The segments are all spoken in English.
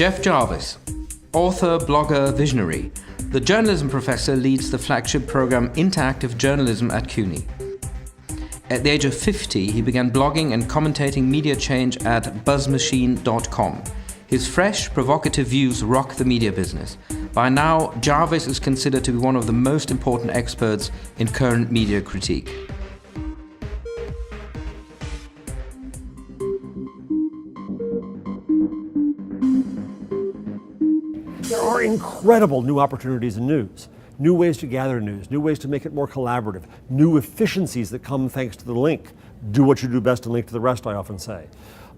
Jeff Jarvis, author, blogger, visionary. The journalism professor leads the flagship program Interactive Journalism at CUNY. At the age of 50, he began blogging and commentating media change at buzzmachine.com. His fresh, provocative views rock the media business. By now, Jarvis is considered to be one of the most important experts in current media critique. There are incredible new opportunities in news. New ways to gather news, new ways to make it more collaborative, new efficiencies that come thanks to the link. Do what you do best and link to the rest, I often say.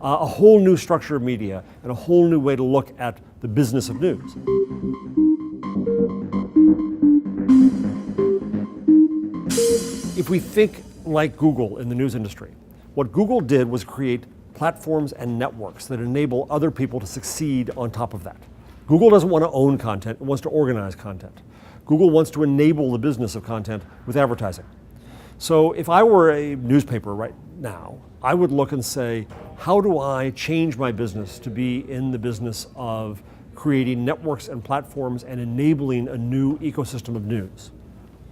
A whole new structure of media and a whole new way to look at the business of news. If we think like Google in the news industry, what Google did was create platforms and networks that enable other people to succeed on top of that. Google doesn't want to own content, it wants to organize content. Google wants to enable the business of content with advertising. So if I were a newspaper right now, I would look and say, how do I change my business to be in the business of creating networks and platforms and enabling a new ecosystem of news?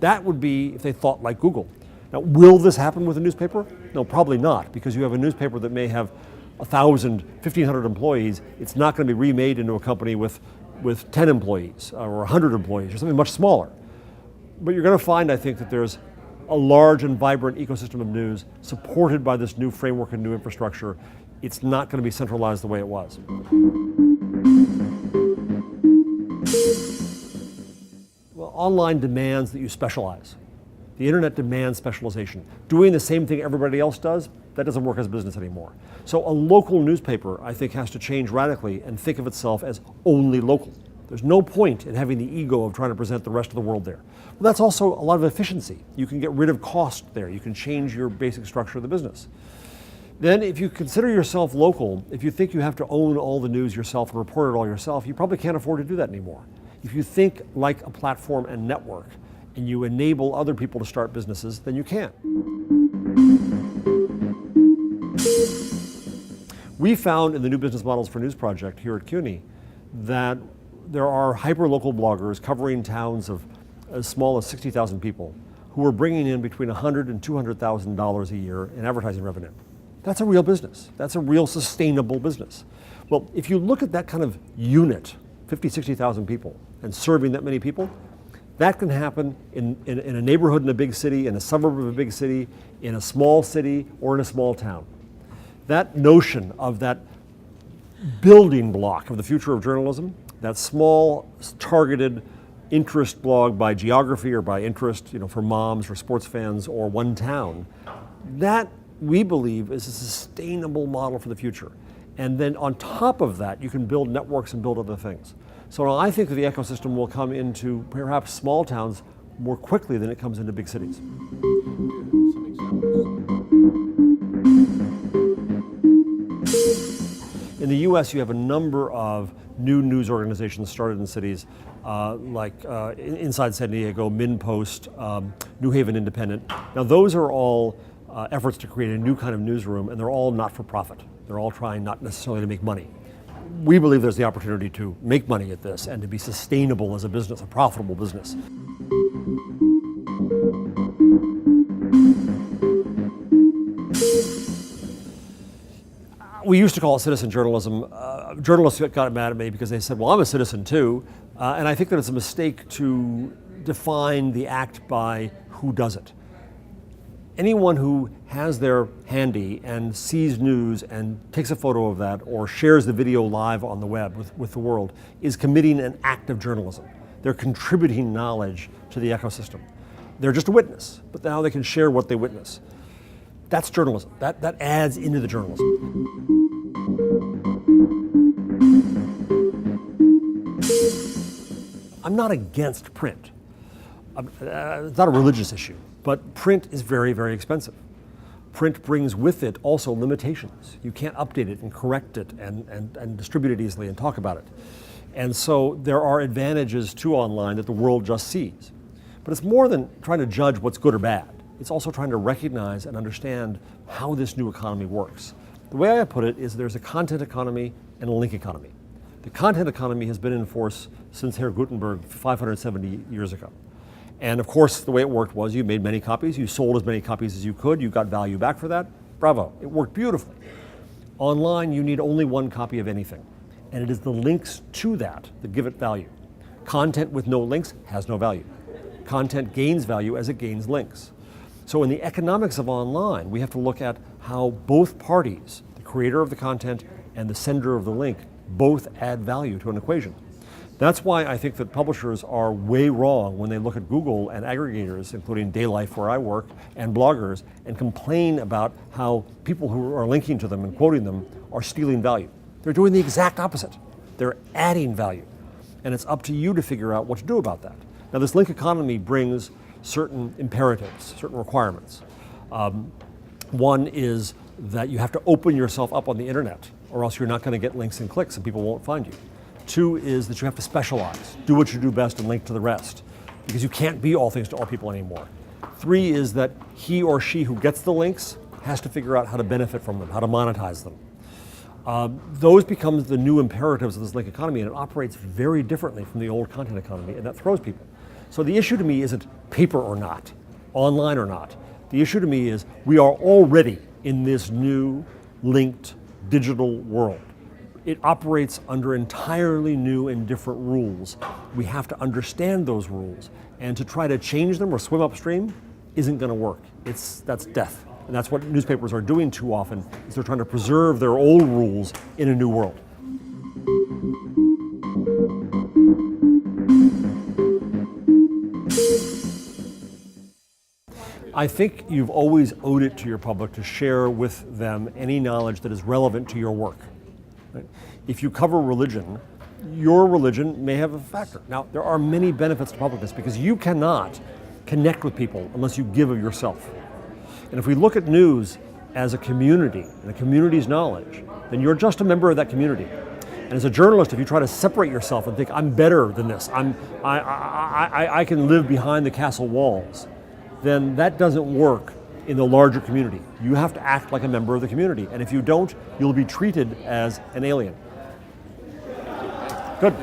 That would be if they thought like Google. Now, will this happen with a newspaper? No, probably not, because you have a newspaper that may have 1,000, 1,500 employees. It's not going to be remade into a company with 10 employees or 100 employees or something much smaller. But you're going to find, I think, that there's a large and vibrant ecosystem of news supported by this new framework and new infrastructure. It's not going to be centralized the way it was. Well, online demands that you specialize. The internet demands specialization. Doing the same thing everybody else does, that doesn't work as a business anymore. So a local newspaper, I think, has to change radically and think of itself as only local. There's no point in having the ego of trying to present the rest of the world there. Well, that's also a lot of efficiency. You can get rid of cost there. You can change your basic structure of the business. Then if you consider yourself local, if you think you have to own all the news yourself and report it all yourself, you probably can't afford to do that anymore. If you think like a platform and network, and you enable other people to start businesses, then you can. We found in the New Business Models for News project here at CUNY that there are hyper-local bloggers covering towns of as small as 60,000 people who are bringing in between $100,000 and $200,000 a year in advertising revenue. That's a real business. That's a real sustainable business. Well, if you look at that kind of unit, 50, 60,000 people, and serving that many people, that can happen in a neighborhood in a big city, in a suburb of a big city, in a small city, or in a small town. That notion of that building block of the future of journalism, that small, targeted interest blog by geography or by interest, for moms or sports fans or one town, that we believe is a sustainable model for the future. And then on top of that, you can build networks and build other things. So I think that the ecosystem will come into perhaps small towns more quickly than it comes into big cities. In the US, you have a number of new news organizations started in cities like inside San Diego, MinPost, New Haven Independent. Now those are all efforts to create a new kind of newsroom, and they're all not for profit. They're all trying not necessarily to make money. We believe there's the opportunity to make money at this and to be sustainable as a business, a profitable business. We used to call it citizen journalism. Journalists got mad at me because they said, well, I'm a citizen too. And I think that it's a mistake to define the act by who does it. Anyone who has their handy and sees news and takes a photo of that or shares the video live on the web with the world is committing an act of journalism. They're contributing knowledge to the ecosystem. They're just a witness, but now they can share what they witness. That's journalism. That adds into the journalism. I'm not against print. It's not a religious issue. But print is very, very expensive. Print brings with it also limitations. You can't update it and correct it and distribute it easily and talk about it. And so there are advantages to online that the world just sees. But it's more than trying to judge what's good or bad. It's also trying to recognize and understand how this new economy works. The way I put it is there's a content economy and a link economy. The content economy has been in force since Herr Gutenberg 570 years ago. And of course, the way it worked was you made many copies, you sold as many copies as you could, you got value back for that. Bravo, it worked beautifully. Online, you need only one copy of anything. And it is the links to that give it value. Content with no links has no value. Content gains value as it gains links. So in the economics of online, we have to look at how both parties, the creator of the content and the sender of the link, both add value to an equation. That's why I think that publishers are way wrong when they look at Google and aggregators, including Life, where I work, and bloggers, and complain about how people who are linking to them and quoting them are stealing value. They're doing the exact opposite. They're adding value. And it's up to you to figure out what to do about that. Now, this link economy brings certain imperatives, certain requirements. One is that you have to open yourself up on the internet, or else you're not going to get links and clicks and people won't find you. Two is that you have to specialize, do what you do best and link to the rest, because you can't be all things to all people anymore. Three is that he or she who gets the links has to figure out how to benefit from them, how to monetize them. Those become the new imperatives of this link economy, and it operates very differently from the old content economy, and that throws people. So the issue to me isn't paper or not, online or not. The issue to me is we are already in this new linked digital world. It operates under entirely new and different rules. We have to understand those rules, and to try to change them or swim upstream isn't going to work. That's death. And that's what newspapers are doing too often, is they're trying to preserve their old rules in a new world. I think you've always owed it to your public to share with them any knowledge that is relevant to your work. Right? If you cover religion, your religion may have a factor. Now, there are many benefits to publicness because you cannot connect with people unless you give of yourself. And if we look at news as a community and a community's knowledge, then you're just a member of that community. And as a journalist, if you try to separate yourself and think, I'm better than this, I can live behind the castle walls, then that doesn't work in the larger community. You have to act like a member of the community. And if you don't, you'll be treated as an alien. Good.